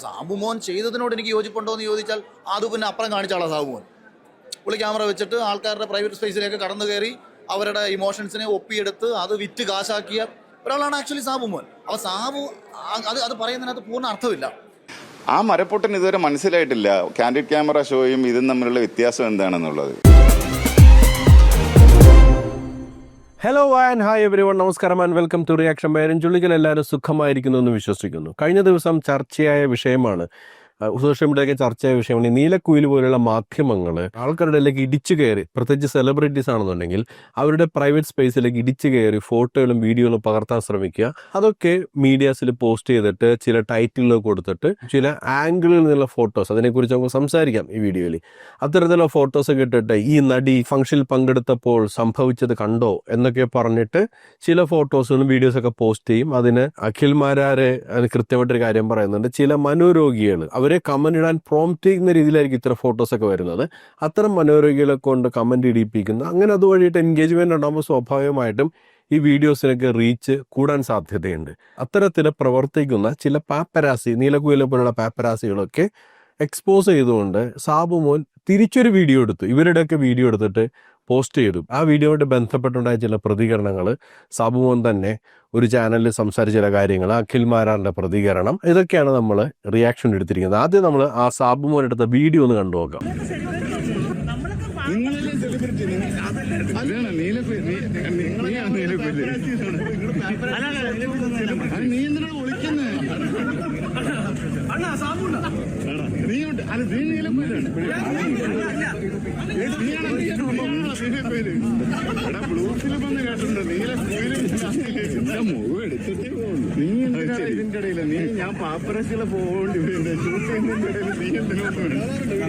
സാബുമോൻ ചെയ്തതിനോട് എനിക്ക് യോജിപ്പുണ്ടോ എന്ന് ചോദിച്ചാൽ അത് പിന്നെ അപ്പുറം കാണിച്ച ആളാണ് സാബുമോൻ. പുള്ളി ക്യാമറ വെച്ചിട്ട് ആൾക്കാരുടെ പ്രൈവറ്റ് സ്പേസിലേക്ക് കടന്നു കയറി അവരുടെ ഇമോഷൻസിനെ ഒപ്പിയെടുത്ത് അത് വിറ്റ് കാശാക്കിയ ഒരാളാണ് ആക്ച്വലി സാബുമോൻ. അപ്പോൾ സാബു അത് പറയുന്നതിനകത്ത് പൂർണ്ണ അർത്ഥമില്ല. ആ മരപ്പൊട്ടൻ ഇതുവരെ മനസ്സിലായിട്ടില്ല കാൻഡിഡ് ക്യാമറ ഷോയും ഇതും തമ്മിലുള്ള വ്യത്യാസം എന്താണെന്നുള്ളത്. ഹലോ ആൻഡ് ഹായ് എവരിവൺ, നമസ്കാരം and welcome to reaction by രഞ്ജുളികൾ. എല്ലാവരും സുഖമായിരിക്കുന്നു എന്ന് വിശ്വസിക്കുന്നു. കഴിഞ്ഞ ദിവസം ചർച്ചയായ വിഷയമാണ്, സോഷ്യൽ മീഡിയയൊക്കെ ചർച്ചയായ വിഷയമാണ് ഈ നീലക്കുയിൽ പോലുള്ള മാധ്യമങ്ങൾ ആൾക്കാരുടെ ഇടയിലേക്ക് ഇടിച്ചു കയറി, പ്രത്യേകിച്ച് സെലിബ്രിറ്റീസ് ആണെന്നുണ്ടെങ്കിൽ അവരുടെ പ്രൈവറ്റ് സ്പേസിലേക്ക് ഇടിച്ചു കയറി ഫോട്ടോകളും വീഡിയോകളും പകർത്താൻ ശ്രമിക്കുക. അതൊക്കെ മീഡിയാസിൽ പോസ്റ്റ് ചെയ്തിട്ട് ചില ടൈറ്റിലുകൾ കൊടുത്തിട്ട് ചില ആംഗിളിൽ നിന്നുള്ള ഫോട്ടോസ്, അതിനെക്കുറിച്ച് നമുക്ക് സംസാരിക്കാം ഈ വീഡിയോയിൽ. അത്തരത്തിലുള്ള ഫോട്ടോസൊക്കെ ഇട്ടിട്ട് ഈ നടി ഫംഗ്ഷനിൽ പങ്കെടുത്തപ്പോൾ സംഭവിച്ചത് കണ്ടോ എന്നൊക്കെ പറഞ്ഞിട്ട് ചില ഫോട്ടോസുകളും വീഡിയോസൊക്കെ പോസ്റ്റ് ചെയ്യും. അതിന് അഖിൽമാരാരെ കൃത്യമായിട്ടൊരു കാര്യം പറയുന്നുണ്ട്. ചില മനോരോഗികൾ അവരെ കമന്റ് ഇടാൻ പ്രോംപ്റ്റ് ചെയ്യുന്ന രീതിയിലായിരിക്കും ഇത്തരം ഫോട്ടോസൊക്കെ വരുന്നത്. അത്തരം മനോരോഗികളെ കൊണ്ട് കമന്റ് ഇടിപ്പിക്കുന്നു. അങ്ങനെ അതുവഴിയിട്ട് എൻഗേജ്മെന്റ് ഉണ്ടാകുമ്പോൾ സ്വാഭാവികമായിട്ടും ഈ വീഡിയോസിനൊക്കെ റീച്ച് കൂടാൻ സാധ്യതയുണ്ട്. അത്തരത്തിൽ പ്രവർത്തിക്കുന്ന ചില പാപ്പരാസി, നീലക്കുയിലെ പോലുള്ള പാപ്പരാസികളൊക്കെ എക്സ്പോസ് ചെയ്തുകൊണ്ട് സാബുമോൻ തിരിച്ചൊരു വീഡിയോ എടുത്തു. ഇവരുടെയൊക്കെ വീഡിയോ എടുത്തിട്ട് പോസ്റ്റ് ചെയ്തു. ആ വീഡിയോയുമായിട്ട് ബന്ധപ്പെട്ടുണ്ടായ ചില പ്രതികരണങ്ങൾ, സാബുമോൻ തന്നെ ഒരു ചാനലിൽ സംസാരിച്ച ചില കാര്യങ്ങൾ, അഖിൽമാരാറിന്റെ പ്രതികരണം, ഇതൊക്കെയാണ് നമ്മൾ റിയാക്ഷൻ എടുത്തിരിക്കുന്നത്. ആദ്യം നമ്മൾ ആ സാബുമോൻ എടുത്ത വീഡിയോ ഒന്ന് കണ്ടു നോക്കാം. ഞാൻ പാപ്പരസിലെ പോകേണ്ടി ഷൂട്ട് ചെയ്യുന്നതിന്റെ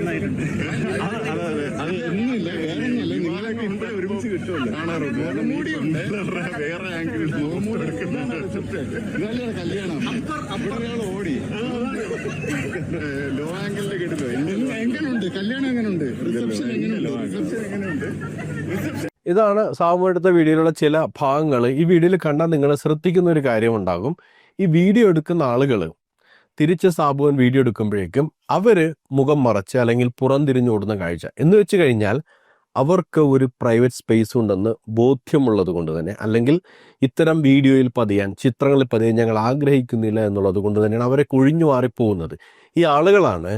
ഇടയിൽ നിങ്ങളൊക്കെ ഇപ്പോഴും ഒരുമിച്ച് കിട്ടുമല്ലോ. മുടിയുണ്ട്, വേറെ ആംഗിൾ കല്യാണം അവിടെ ഓടി ലോ ആംഗിളിൽ കിട്ടുമല്ലോ. എങ്ങനെയുണ്ട് കല്യാണം? എങ്ങനെയുണ്ട് റിസപ്ഷൻ? എങ്ങനെയുണ്ട്? ഇതാണ് സാബു എടുത്ത വീഡിയോയിലുള്ള ചില ഭാഗങ്ങൾ. ഈ വീഡിയോയിൽ കണ്ടാൽ നിങ്ങൾ ശ്രദ്ധിക്കുന്ന ഒരു കാര്യമുണ്ടാകും. ഈ വീഡിയോ എടുക്കുന്ന ആളുകൾ തിരിച്ച് സാബുവൻ വീഡിയോ എടുക്കുമ്പോഴേക്കും അവർ മുഖം മറച്ച് അല്ലെങ്കിൽ പുറംതിരിഞ്ഞോടുന്ന കാഴ്ച എന്ന് വെച്ച് കഴിഞ്ഞാൽ അവർക്ക് ഒരു പ്രൈവറ്റ് സ്പേസ് ഉണ്ടെന്ന് ബോധ്യമുള്ളത് കൊണ്ട് തന്നെ, അല്ലെങ്കിൽ ഇത്തരം വീഡിയോയിൽ പതിയാൻ, ചിത്രങ്ങളിൽ പതിയാൻ ഞങ്ങൾ ആഗ്രഹിക്കുന്നില്ല എന്നുള്ളത് കൊണ്ട് തന്നെയാണ് അവരെ കൊഴിഞ്ഞു മാറിപ്പോകുന്നത്. ഈ ആളുകളാണ്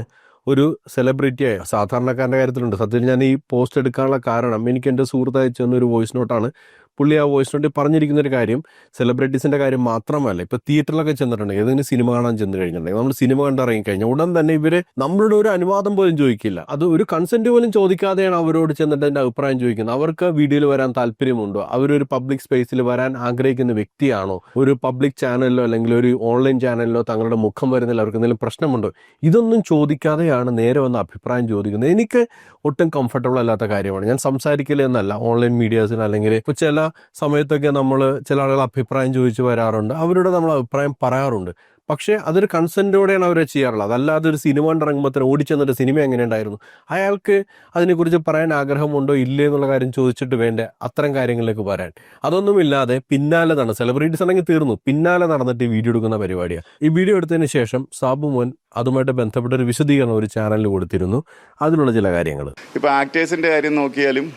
ഒരു സെലിബ്രിറ്റി സാധാരണക്കാരൻ്റെ കാര്യത്തിലുണ്ട്. സത്യത്തിൽ ഞാൻ ഈ പോസ്റ്റ് എടുക്കാനുള്ള കാരണം, എനിക്ക് എൻ്റെ സുഹൃത്ത് അയച്ചെന്നൊരു വോയിസ് നോട്ടാണ്. പുള്ളി ആ വോയിസ് നോട്ടിൽ പറഞ്ഞിരിക്കുന്ന ഒരു കാര്യം സെലിബ്രിറ്റീസിൻ്റെ കാര്യം മാത്രമല്ല, ഇപ്പോൾ തിയേറ്ററിലൊക്കെ ചെന്നിട്ടുണ്ടെങ്കിൽ, ഏതെങ്കിലും സിനിമ കാണാൻ ചെന്ന് കഴിഞ്ഞിട്ടുണ്ടെങ്കിൽ, നമ്മൾ സിനിമ കണ്ടിറങ്ങിക്കഴിഞ്ഞാൽ ഉടൻ തന്നെ ഇവർ നമ്മളുടെ ഒരു അനുവാദം പോലും ചോദിക്കില്ല. അത് ഒരു കൺസെൻറ്റ് പോലും ചോദിക്കാതെയാണ് അവരോട് ചെന്നിട്ട് എൻ്റെ അഭിപ്രായം ചോദിക്കുന്നത്. അവർക്ക് വീഡിയോയിൽ വരാൻ താല്പര്യമുണ്ടോ, അവരൊരു പബ്ലിക് സ്പേസിൽ വരാൻ ആഗ്രഹിക്കുന്ന വ്യക്തിയാണോ, ഒരു പബ്ലിക് ചാനലിലോ അല്ലെങ്കിൽ ഒരു ഓൺലൈൻ ചാനലിലോ തങ്ങളുടെ മുഖം വരുന്നതിൽ അവർക്ക് എന്തെങ്കിലും പ്രശ്നമുണ്ടോ, ഇതൊന്നും ചോദിക്കാതെയാണ് നേരെ വന്ന് അഭിപ്രായം ചോദിക്കുന്നത്. എനിക്ക് ഒട്ടും കംഫർട്ടബിൾ അല്ലാത്ത കാര്യമാണ്. ഞാൻ സംസാരിക്കില്ല എന്നല്ല, ഓൺലൈൻ മീഡിയാസിന് അല്ലെങ്കിൽ ഇപ്പോൾ ചില സമയത്തൊക്കെ നമ്മൾ ചില ആളുകൾ അഭിപ്രായം ചോദിച്ചു വരാറുണ്ട്, അവരോട് നമ്മൾ അഭിപ്രായം പറയാറുണ്ട്. പക്ഷേ അതൊരു കൺസെൻറ്റോടെയാണ് അവർ ചെയ്യാറുള്ളത്. അല്ലാതെ ഒരു സിനിമ ഇറങ്ങുമ്പോൾ ഓടിച്ചെന്നിട്ട് സിനിമ എങ്ങനെ ഉണ്ടായിരുന്നു, അയാൾക്ക് അതിനെക്കുറിച്ച് പറയാൻ ആഗ്രഹമുണ്ടോ ഇല്ലേ എന്നുള്ള കാര്യം ചോദിച്ചിട്ട് വേണ്ടേ അത്തരം കാര്യങ്ങളിലേക്ക് വരാൻ. അതൊന്നുമില്ലാതെ പിന്നാലെ നടന്ന്, സെലിബ്രിറ്റീസ് ആണെങ്കിൽ തീർന്നു, പിന്നാലെ നടന്നിട്ട് വീഡിയോ എടുക്കുന്ന പരിപാടിയാണ്. ഈ വീഡിയോ എടുത്തതിന് ശേഷം സാബുമോൻ അതുമായിട്ട് ബന്ധപ്പെട്ട ഒരു വിശദീകരണം ഒരു ചാനലിൽ കൊടുത്തിരുന്നു. അതിലുള്ള ചില കാര്യങ്ങൾ. ഇപ്പോൾ ആക്ടേഴ്സിൻ്റെ കാര്യം നോക്കിയാലും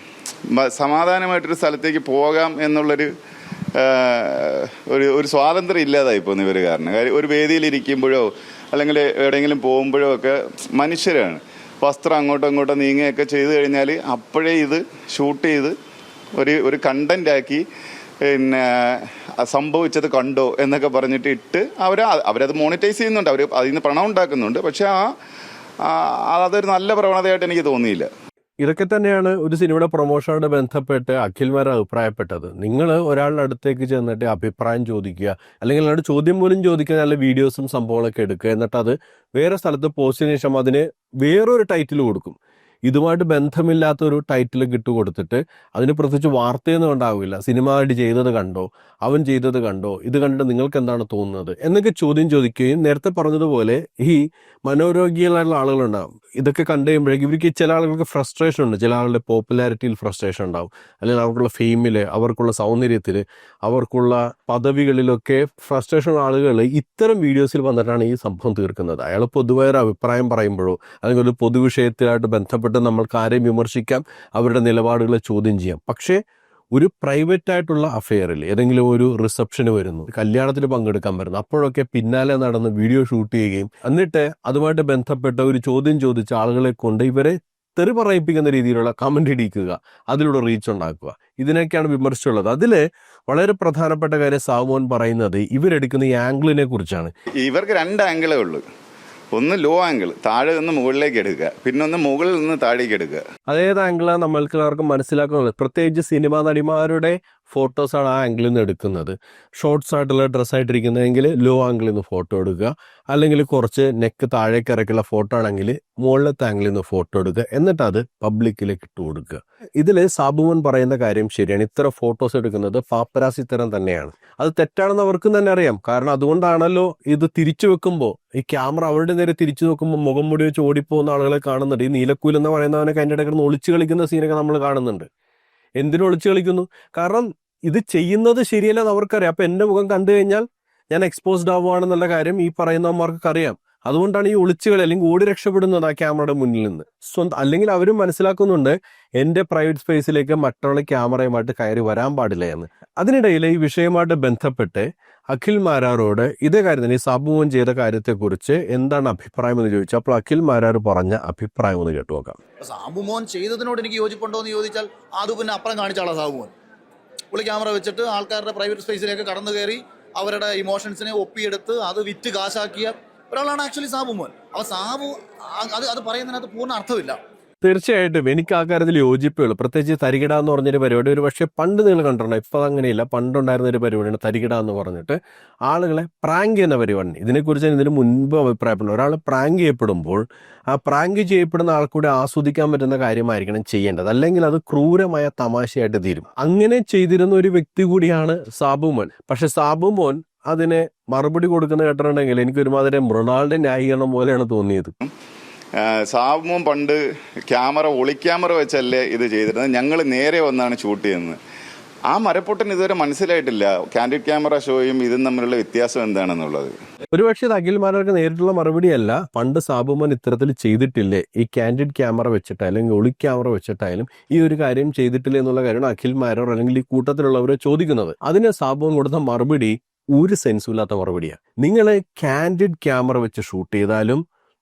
സമാധാനമായിട്ടൊരു സ്ഥലത്തേക്ക് പോകാം എന്നുള്ളൊരു ഒരു സ്വാതന്ത്ര്യം ഇല്ലാതായി പോകുന്ന ഇവർ കാരണം. ഒരു വേദിയിലിരിക്കുമ്പോഴോ അല്ലെങ്കിൽ എവിടെയെങ്കിലും പോകുമ്പോഴോ ഒക്കെ മനുഷ്യരാണ്. വസ്ത്രം അങ്ങോട്ടോ ഇങ്ങോട്ടോ നീങ്ങുകയൊക്കെ ചെയ്തു കഴിഞ്ഞാൽ അപ്പോഴേ ഇത് ഷൂട്ട് ചെയ്ത് ഒരു കണ്ടൻ്റാക്കി പിന്നെ സംഭവിച്ചത് കണ്ടോ എന്നൊക്കെ പറഞ്ഞിട്ട് ഇട്ട് അവരത് മോണിറ്റൈസ് ചെയ്യുന്നുണ്ട്, അവർ അതിൽ നിന്ന് പണം ഉണ്ടാക്കുന്നുണ്ട്. പക്ഷെ അതൊരു നല്ല പ്രവണതയായിട്ട് എനിക്ക് തോന്നിയില്ല. ഇതൊക്കെ തന്നെയാണ് ഒരു സിനിമയുടെ പ്രൊമോഷനോട് ബന്ധപ്പെട്ട് അഖിൽമാർ അഭിപ്രായപ്പെട്ടത്. നിങ്ങൾ ഒരാളുടെ അടുത്തേക്ക് ചെന്നിട്ട് അഭിപ്രായം ചോദിക്കുക, അല്ലെങ്കിൽ അയാളുടെ ചോദ്യം പോലും ചോദിക്കുക, നല്ല വീഡിയോസും സംഭവങ്ങളൊക്കെ എടുക്കുക, എന്നിട്ട് അത് വേറെ സ്ഥലത്ത് പോസ്റ്റിന് ശേഷം അതിന് വേറൊരു ടൈറ്റിൽ കൊടുക്കും. ഇതുമായിട്ട് ബന്ധമില്ലാത്തൊരു ടൈറ്റിൽ കൊടുത്തിട്ട് അതിന് പ്രത്യേകിച്ച് വാർത്തയൊന്നും ഉണ്ടാവില്ല. സിനിമയായിട്ട് ചെയ്തത് കണ്ടോ, അവൻ ചെയ്തത് കണ്ടോ, ഇത് കണ്ടിട്ട് നിങ്ങൾക്ക് എന്താണ് തോന്നുന്നത് എന്നൊക്കെ ചോദ്യം ചോദിക്കുകയും, നേരത്തെ പറഞ്ഞതുപോലെ ഈ മനോരോഗികളായിട്ടുള്ള ആളുകളുണ്ടാവും. ഇതൊക്കെ കണ്ടു കഴിയുമ്പോഴേക്കും ഇവർക്ക് ചില ആളുകൾക്ക് ഫ്രസ്ട്രേഷൻ ഉണ്ട്. ചില ആളുടെ പോപ്പുലാരിറ്റിയിൽ ഫ്രസ്ട്രേഷൻ ഉണ്ടാവും, അല്ലെങ്കിൽ അവർക്കുള്ള ഫെയിമിൽ, അവർക്കുള്ള സൗന്ദര്യത്തിൽ, അവർക്കുള്ള പദവികളിലൊക്കെ ഫ്രസ്ട്രേഷൻ ഉള്ള ആളുകൾ ഇത്തരം വീഡിയോസിൽ വന്നിട്ടാണ് ഈ സംഭവം തീർക്കുന്നത്. അയാൾ പൊതുവായ ഒരു അഭിപ്രായം പറയുമ്പോഴോ അല്ലെങ്കിൽ ഒരു പൊതുവിഷയത്തിലായിട്ട് ബന്ധപ്പെട്ട് നമ്മൾക്ക് ആരെയും വിമർശിക്കാം, അവരുടെ നിലപാടുകളെ ചോദ്യം ചെയ്യാം. പക്ഷേ ഒരു പ്രൈവറ്റ് ആയിട്ടുള്ള അഫെയറിൽ ഏതെങ്കിലും ഒരു റിസപ്ഷന് വരുന്നു, കല്യാണത്തിൽ പങ്കെടുക്കാൻ വരുന്നു, അപ്പോഴൊക്കെ പിന്നാലെ നടന്ന് വീഡിയോ ഷൂട്ട് ചെയ്യുകയും എന്നിട്ട് അതുമായിട്ട് ബന്ധപ്പെട്ട ഒരു ചോദ്യം ചോദിച്ച ആളുകളെ കൊണ്ട് ഇവരെ തെറി പറയിപ്പിക്കുന്ന രീതിയിലുള്ള കമന്റ് ഇടിക്കുക, അതിലൂടെ റീച്ച് ഉണ്ടാക്കുക, ഇതിനൊക്കെയാണ് വിമർശിച്ചുള്ളത്. അതിൽ വളരെ പ്രധാനപ്പെട്ട കാര്യം സാവുമോൻ പറയുന്നത് ഇവരെടുക്കുന്ന ഈ ആംഗിളിനെ കുറിച്ചാണ്. ഇവർക്ക് 2 ആംഗിളേ ഉള്ളൂ. ഒന്ന് ലോ ആംഗിൾ, താഴെ നിന്ന് മുകളിലേക്ക് എടുക്കുക, പിന്നെ ഒന്ന് മുകളിൽ നിന്ന് താഴേക്ക് എടുക്കുക. അതേത് ആംഗിളാണ് നമ്മൾക്ക് എല്ലാവർക്കും മനസ്സിലാക്കുന്നത്. പ്രത്യേകിച്ച് സിനിമാ നടിമാരുടെ ഫോട്ടോസാണ് ആ ആംഗിളിൽ നിന്ന് എടുക്കുന്നത്. ഷോർട്ട്സ് ആയിട്ടുള്ള ഡ്രസ്സായിട്ടിരിക്കുന്നതെങ്കിൽ ലോ ആംഗിളിൽ നിന്ന് ഫോട്ടോ എടുക്കുക, അല്ലെങ്കിൽ കുറച്ച് നെക്ക് താഴേക്ക് ഇറക്കിയുള്ള ഫോട്ടോ ആണെങ്കിൽ മുകളിലത്തെ ആംഗിളിൽ നിന്ന് ഫോട്ടോ എടുക്കുക, എന്നിട്ട് അത് പബ്ലിക്കിലേക്ക് ഇട്ട് കൊടുക്കുക. ഇതിൽ സാബുമോൻ പറയുന്ന കാര്യം ശരിയാണ്. ഇത്തരം ഫോട്ടോസ് എടുക്കുന്നത് പാപ്പരാസി തരം തന്നെയാണ്. അത് തെറ്റാണെന്ന് അവർക്കും തന്നെ അറിയാം. കാരണം അതുകൊണ്ടാണല്ലോ ഇത് തിരിച്ചു വെക്കുമ്പോൾ ഈ ക്യാമറ അവരുടെ നേരെ തിരിച്ചു നോക്കുമ്പോൾ മുഖം മുടി വെച്ച് ഓടിപ്പോകുന്ന ആളുകളെ കാണുന്നുണ്ട്. ഈ നീലക്കൂൽ എന്ന് പറയുന്നവനൊക്കെ അതിൻ്റെ ഇടയ്ക്ക് ഒളിച്ചു കളിക്കുന്ന സീനൊക്കെ നമ്മൾ കാണുന്നുണ്ട്. എന്തിനു ഒളിച്ചു കളിക്കുന്നു? കാരണം ഇത് ചെയ്യുന്നത് ശരിയല്ലെന്ന് അവർക്കറിയാം. അപ്പം എൻ്റെ മുഖം കണ്ടു കഴിഞ്ഞാൽ ഞാൻ എക്സ്പോസ്ഡ് ആവുകയാണെന്നുള്ള കാര്യം ഈ പറയുന്നവന്മാർക്ക് അറിയാം. അതുകൊണ്ടാണ് ഈ ഒളിച്ചുകളി അല്ലെങ്കിൽ ഓടി രക്ഷപ്പെടുന്നത് ആ ക്യാമറയുടെ മുന്നിൽ നിന്ന്. അല്ലെങ്കിൽ അവരും മനസ്സിലാക്കുന്നുണ്ട് എൻ്റെ പ്രൈവറ്റ് സ്പേസിലേക്ക് മറ്റുള്ള ക്യാമറയുമായിട്ട് കയറി വരാൻ പാടില്ല എന്ന്. അതിനിടയിൽ ഈ വിഷയമായിട്ട് ബന്ധപ്പെട്ട് അഖിൽ മാരാരോട് ഇതേ കാര്യം തന്നെ, ഈ സാബുമോൻ ചെയ്ത കാര്യത്തെക്കുറിച്ച് എന്താണ് അഭിപ്രായം എന്ന് ചോദിച്ചാൽ അപ്പോൾ അഖിൽ മാരാർ പറഞ്ഞ അഭിപ്രായം ഒന്ന് കേട്ടു നോക്കാം. സാബുമോൻ ചെയ്തതിനോട് എനിക്ക് യോജിപ്പുണ്ടോ എന്ന് ചോദിച്ചാൽ അത് പിന്നെ അപ്പുറം കാണിച്ചാളാ സാബുമോൻ. പുള്ളി ക്യാമറ വെച്ചിട്ട് ആൾക്കാരുടെ പ്രൈവറ്റ് സ്പേസിലേക്ക് കടന്നു കയറി അവരുടെ ഇമോഷൻസിനെ ഒപ്പിയെടുത്ത് അത് വിറ്റ് കാശാക്കിയ ഒരാളാണ് ആക്ച്വലി സാബുമോൻ. അപ്പോൾ സാബു അത് പറയുന്നതിനകത്ത് പൂർണ്ണ അർത്ഥമില്ല. തീർച്ചയായിട്ടും എനിക്ക് ആ കാര്യത്തിൽ യോജിപ്പേ ഉള്ളൂ. പ്രത്യേകിച്ച് തരികിട എന്ന് പറഞ്ഞൊരു പരിപാടി ഒരു പക്ഷേ പണ്ട് നിങ്ങൾ കണ്ടിട്ടുണ്ടോ? ഇപ്പം അങ്ങനെയില്ല. പണ്ടുണ്ടായിരുന്ന ഒരു പരിപാടിയാണ് തരികിട എന്ന് പറഞ്ഞിട്ട് ആളുകളെ പ്രാങ്ക് ചെയ്യുന്ന പരിപാടി. ഇതിനെക്കുറിച്ച് ഇതിന് മുൻപ് അഭിപ്രായപ്പെടുന്നു. ഒരാൾ പ്രാങ്ക് ചെയ്യപ്പെടുമ്പോൾ ആ പ്രാങ്ക് ചെയ്യപ്പെടുന്ന ആൾക്കൂടെ ആസ്വദിക്കാൻ പറ്റുന്ന കാര്യമായിരിക്കണം ചെയ്യേണ്ടത്, അല്ലെങ്കിൽ അത് ക്രൂരമായ തമാശയായിട്ട് തീരും. അങ്ങനെ ചെയ്തിരുന്ന ഒരു വ്യക്തി കൂടിയാണ് സാബുമോൻ. പക്ഷെ സാബുമോൻ അതിന് മറുപടി കൊടുക്കുന്ന കേട്ടിട്ടുണ്ടെങ്കിൽ എനിക്ക് ഒരുമാതിരി മൃണാളിന്റെ ന്യായീകരണം പോലെയാണ് തോന്നിയത്. സാബുമോൻ പണ്ട് ഒളിക്യാമറ വെച്ചല്ലേ ഇത് ചെയ്തിരുന്നത്, ഞങ്ങൾ നേരെ വന്നാണ് ഷൂട്ട് ചെയ്യുന്നത്. ആ മരപ്പൊട്ടൻ ഇതുവരെ മനസ്സിലായിട്ടില്ല കാൻഡിഡ് ക്യാമറ ഷോയും ഇതും തമ്മിലുള്ള വ്യത്യാസം എന്താണെന്നുള്ളത്. ഒരുപക്ഷെ ഇത് അഖിൽമാർക്ക് നേരിട്ടുള്ള മറുപടിയല്ല. പണ്ട് സാബുമോൻ ഇത്തരത്തിൽ ചെയ്തിട്ടില്ലേ, ഈ കാൻഡിഡ് ക്യാമറ വെച്ചിട്ടായാലും അല്ലെങ്കിൽ ഒളി ക്യാമറ വെച്ചിട്ടായാലും ഈ ഒരു കാര്യം ചെയ്തിട്ടില്ലേ എന്നുള്ള കാര്യമാണ് അഖിൽമാരോ അല്ലെങ്കിൽ ഈ കൂട്ടത്തിലുള്ളവരെ ചോദിക്കുന്നത്. അതിന് സാബുമോൻ കൊടുത്ത മറുപടി ഒരു സെൻസും ഇല്ലാത്ത മറുപടിയാണ്. നിങ്ങൾ കാൻഡിഡ് ക്യാമറ വെച്ച് ഷൂട്ട് ചെയ്താലും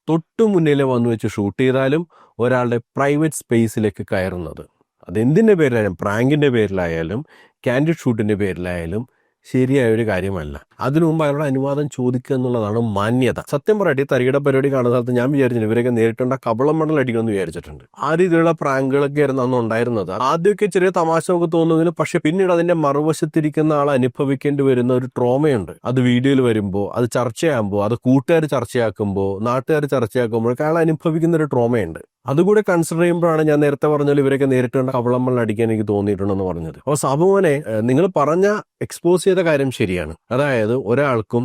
തൊട്ടു മുന്നിൽ വന്നു വെച്ച് ഷൂട്ട് ചെയ്താലും ഒരാളുടെ പ്രൈവറ്റ് സ്പേസിലേക്ക് കയറുന്നത് അതെന്തിൻ്റെ പേരിലായാലും, പ്രാങ്കിൻ്റെ പേരിലായാലും കാൻഡിഡ് ഷൂട്ടിൻ്റെ പേരിലായാലും ശരിയായ ഒരു കാര്യമല്ല. അതിനു മുമ്പ് അയാളുടെ അനുവാദം ചോദിക്കുക എന്നുള്ളതാണ് മാന്യത. സത്യം പറയട്ടെ, ഈ തരികിട പരിപാടി കാണുന്ന സ്ഥലത്ത് ഞാൻ വിചാരിച്ചിട്ടുണ്ട് ഇവരൊക്കെ നേരിട്ടുണ്ട കബളം മണൽ അടിക്കുമെന്ന് വിചാരിച്ചിട്ടുണ്ട്. ആ രീതിയിലുള്ള പ്രാങ്കുകളൊക്കെ ആയിരുന്നു അന്ന് ഉണ്ടായിരുന്നത്. ആദ്യമൊക്കെ ചെറിയ തമാശ നമുക്ക് തോന്നുമെങ്കിലും പക്ഷെ പിന്നീട് അതിന്റെ മറുവശത്തിരിക്കുന്ന ആൾ അനുഭവിക്കേണ്ടി വരുന്ന ഒരു ട്രോമയുണ്ട്. അത് വീഡിയോയിൽ വരുമ്പോൾ, അത് ചർച്ചയാകുമ്പോൾ, അത് കൂട്ടുകാർ ചർച്ചയാക്കുമ്പോൾ, നാട്ടുകാർ ചർച്ചയാക്കുമ്പോഴൊക്കെ അയാൾ അനുഭവിക്കുന്ന ഒരു ട്രോമയുണ്ട്. അതുകൂടെ കൺസിഡർ ചെയ്യുമ്പോഴാണ് ഞാൻ നേരത്തെ പറഞ്ഞാൽ ഇവരൊക്കെ നേരിട്ട് കവളമ്മൾ അടിക്കാൻ എനിക്ക് തോന്നിയിട്ടുണ്ടെന്ന് പറഞ്ഞത്. അപ്പോൾ സാബുമോനെ, നിങ്ങൾ പറഞ്ഞ എക്സ്പോസ് ചെയ്ത കാര്യം ശരിയാണ്. അതായത് ഒരാൾക്കും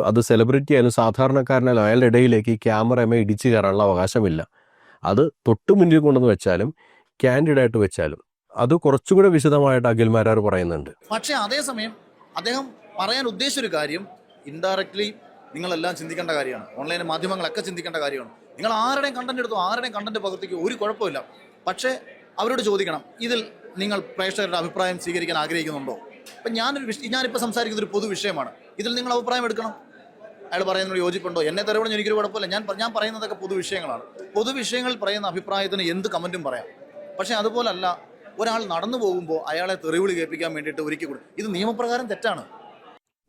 അത് സെലിബ്രിറ്റി ആയാലും സാധാരണക്കാരനായാലും അയാളുടെ ഇടയിലേക്ക് ഈ ക്യാമറയുമായി ഇടിച്ചു കയറാനുള്ള അവകാശമില്ല. അത് തൊട്ടു മുന്നിൽ കൊണ്ടുവന്ന് വെച്ചാലും കാൻഡിഡായിട്ട് വെച്ചാലും അത് കുറച്ചുകൂടെ വിശദമായിട്ട് അഖിൽമാരാർ പറയുന്നുണ്ട്. പക്ഷേ അതേസമയം അദ്ദേഹം പറയാൻ ഉദ്ദേശിച്ചൊരു കാര്യം ഇൻഡയറക്ട്ലി നിങ്ങളെല്ലാം ചിന്തിക്കേണ്ട കാര്യമാണ്. ഓൺലൈൻ മാധ്യമങ്ങളൊക്കെ ചിന്തിക്കേണ്ട കാര്യമാണ്. നിങ്ങൾ ആരുടെയും കണ്ടന്റ് എടുത്തോ, ആരുടെയും കണ്ടന്റ് പകർത്തിക്കോ, ഒരു കുഴപ്പമില്ല. പക്ഷേ അവരോട് ചോദിക്കണം, ഇതിൽ നിങ്ങൾ പ്രേക്ഷകരുടെ അഭിപ്രായം സ്വീകരിക്കാൻ ആഗ്രഹിക്കുന്നുണ്ടോ? അപ്പം ഞാനിപ്പോൾ സംസാരിക്കുന്ന ഒരു പൊതുവിഷയമാണ്, ഇതിൽ നിങ്ങൾ അഭിപ്രായം എടുക്കണം. അയാൾ പറയുന്നതിനോട് യോജിപ്പുണ്ടോ? എന്നെ തെരവിടുന്ന എനിക്കൊരു കുഴപ്പമില്ല. ഞാൻ പറയുന്നതൊക്കെ പൊതുവിഷയങ്ങളാണ്. പൊതുവിഷയങ്ങളിൽ പറയുന്ന അഭിപ്രായത്തിന് എന്ത് കമൻറ്റും പറയാം. പക്ഷേ അതുപോലല്ല ഒരാൾ നടന്നു പോകുമ്പോൾ അയാളെ തെറിവിളി കേൾപ്പിക്കാൻ വേണ്ടിയിട്ട് ഒരുക്കി കൊടുക്കും. ഇത് നിയമപ്രകാരം തെറ്റാണ്.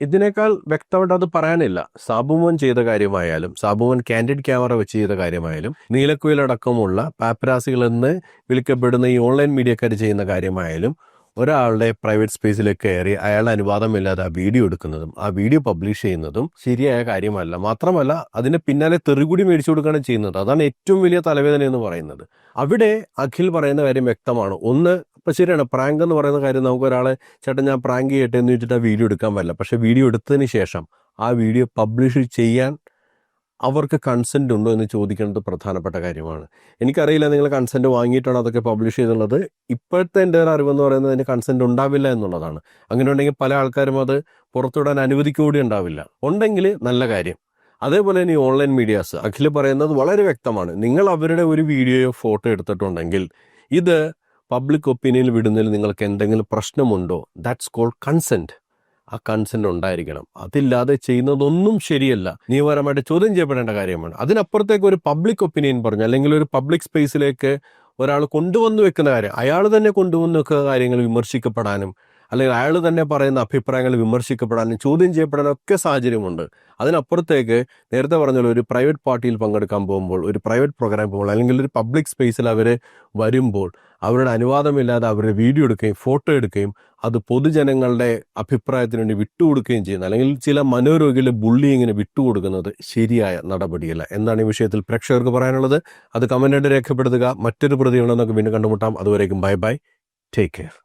ഇതിനേക്കാൾ വ്യക്തമായിട്ട് അത് പറയാനില്ല. സാബുമോൻ ചെയ്ത കാര്യമായാലും, സാബുമോൻ കാൻഡിഡ് ക്യാമറ വെച്ച് ചെയ്ത കാര്യമായാലും, നീലക്കുയിലടക്കമുള്ള പാപ്പരാസികളെന്ന് വിളിക്കപ്പെടുന്ന ഈ ഓൺലൈൻ മീഡിയക്കാർ ചെയ്യുന്ന കാര്യമായാലും, ഒരാളുടെ പ്രൈവറ്റ് സ്പേസിലേക്ക് കയറി അയാളുടെ അനുവാദമില്ലാതെ ആ വീഡിയോ എടുക്കുന്നതും ആ വീഡിയോ പബ്ലിഷ് ചെയ്യുന്നതും ശരിയായ കാര്യമല്ല. മാത്രമല്ല അതിന് പിന്നാലെ തെറികൂടി മേടിച്ചു കൊടുക്കുകയാണ് ചെയ്യുന്നത്. അതാണ് ഏറ്റവും വലിയ തലവേദന എന്ന് പറയുന്നത്. അവിടെ അഖിൽ പറയുന്ന കാര്യം വ്യക്തമാണ്. ഒന്ന്, ഇപ്പം ശരിയാണ്, പ്രാങ്ക് എന്ന് പറയുന്ന കാര്യം നമുക്ക് ഒരാളെ ചേട്ടൻ ഞാൻ പ്രാങ്ക് ചെയ്യട്ടെ എന്ന് വെച്ചിട്ട് ആ വീഡിയോ എടുക്കാൻ പറ്റില്ല. പക്ഷെ വീഡിയോ എടുത്തതിന് ശേഷം ആ വീഡിയോ പബ്ലിഷ് ചെയ്യാൻ അവർക്ക് കൺസെൻറ്റ് ഉണ്ടോ എന്ന് ചോദിക്കേണ്ടത് പ്രധാനപ്പെട്ട കാര്യമാണ്. എനിക്കറിയില്ല നിങ്ങൾ കൺസെൻറ്റ് വാങ്ങിയിട്ടാണ് അതൊക്കെ പബ്ലിഷ് ചെയ്തുള്ളത്. ഇപ്പോഴത്തെ എൻ്റെ ഒരു അറിവെന്ന് പറയുന്നത് അതിന് കൺസെൻറ്റ് ഉണ്ടാവില്ല എന്നുള്ളതാണ്. അങ്ങനെ ഉണ്ടെങ്കിൽ പല ആൾക്കാരും അത് പുറത്തുവിടാൻ അനുവദിക്കൂടി ഉണ്ടാവില്ല. ഉണ്ടെങ്കിൽ നല്ല കാര്യം. അതേപോലെ തന്നെ ഈ ഓൺലൈൻ മീഡിയാസ്, അഖിൽ പറയുന്നത് വളരെ വ്യക്തമാണ്. നിങ്ങൾ അവരുടെ ഒരു വീഡിയോയോ ഫോട്ടോ എടുത്തിട്ടുണ്ടെങ്കിൽ ഇത് പബ്ലിക് ഒപ്പീനിയനിൽ വിടുന്നതിൽ നിങ്ങൾക്ക് എന്തെങ്കിലും പ്രശ്നമുണ്ടോ, ദാറ്റ്സ് കോൾഡ് കൺസെൻറ്റ്. ആ കൺസെൻറ്റ് ഉണ്ടായിരിക്കണം. അതില്ലാതെ ചെയ്യുന്നതൊന്നും ശരിയല്ല, നിയമപരമായിട്ട് ചോദ്യം ചെയ്യപ്പെടേണ്ട കാര്യമാണ്. അതിനപ്പുറത്തേക്ക് ഒരു പബ്ലിക് ഒപ്പീനിയൻ പറഞ്ഞു അല്ലെങ്കിൽ ഒരു പബ്ലിക് സ്പേസിലേക്ക് ഒരാൾ കൊണ്ടുവന്നു വെക്കുന്ന കാര്യം, അയാൾ തന്നെ കൊണ്ടുവന്ന് വെക്കുന്ന കാര്യങ്ങൾ വിമർശിക്കപ്പെടാനും അല്ലെങ്കിൽ അയാൾ തന്നെ പറയുന്ന അഭിപ്രായങ്ങൾ വിമർശിക്കപ്പെടാനും ചോദ്യം ചെയ്യപ്പെടാനും ഒക്കെ സാഹചര്യമുണ്ട്. അതിനപ്പുറത്തേക്ക് നേരത്തെ പറഞ്ഞ ഒരു പ്രൈവറ്റ് പാർട്ടിയിൽ പങ്കെടുക്കാൻ പോകുമ്പോൾ, ഒരു പ്രൈവറ്റ് പ്രോഗ്രാം പോകുമ്പോൾ അല്ലെങ്കിൽ ഒരു പബ്ലിക് സ്പേസിൽ അവർ വരുമ്പോൾ അവരുടെ അനുവാദമില്ലാതെ അവരുടെ വീഡിയോ എടുക്കുകയും ഫോട്ടോ എടുക്കുകയും അത് പൊതുജനങ്ങളുടെ അഭിപ്രായത്തിന് വേണ്ടി വിട്ടുകൊടുക്കുകയും ചെയ്യുന്നത്, അല്ലെങ്കിൽ ചില മനോരോഗികളെ ബുള്ളിങ്ങിന് വിട്ടുകൊടുക്കുന്നത് ശരിയായ നടപടിയല്ല. എന്താണ് ഈ വിഷയത്തിൽ പ്രേക്ഷകർക്ക് പറയാനുള്ളത്? അത് കമൻ്റായിട്ട് രേഖപ്പെടുത്തുക. മറ്റൊരു പ്രതിയുണ്ടെന്നൊക്കെ വീണ്ടും കണ്ടുമുട്ടാം. അതുവരേക്കും ബൈ ബൈ, ടേക്ക് കെയർ.